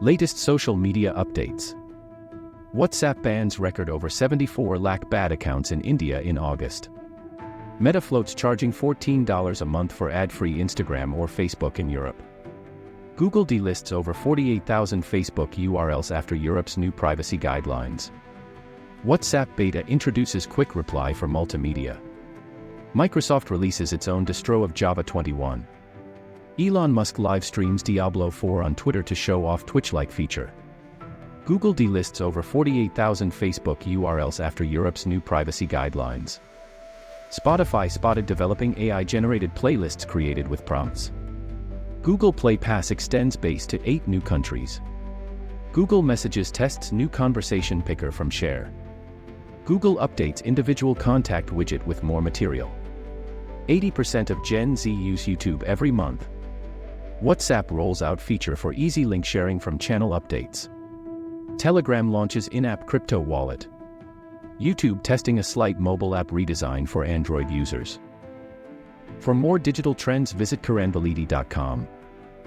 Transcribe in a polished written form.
Latest social media updates. WhatsApp bans record over 74 lakh bad accounts in India in August. Meta floats charging $14 a month for ad-free Instagram or Facebook in Europe. Google delists over 48,000 Facebook URLs after Europe's new privacy guidelines. WhatsApp beta introduces quick reply for multimedia. Microsoft releases its own Distro of Java 21. Elon Musk live streams Diablo 4 on Twitter to show off Twitch-like feature. Google delists over 48,000 Facebook URLs after Europe's new privacy guidelines. Spotify spotted developing AI-generated playlists created with prompts. Google Play Pass extends base to 8 new countries. Google Messages tests new conversation picker from Share. Google updates individual contact widget with more material. 80% of Gen Z use YouTube every month. WhatsApp rolls out feature for easy link sharing from channel updates. Telegram launches in-app crypto wallet. YouTube testing a slight mobile app redesign for Android users. For more digital trends, visit karanvalidi.com.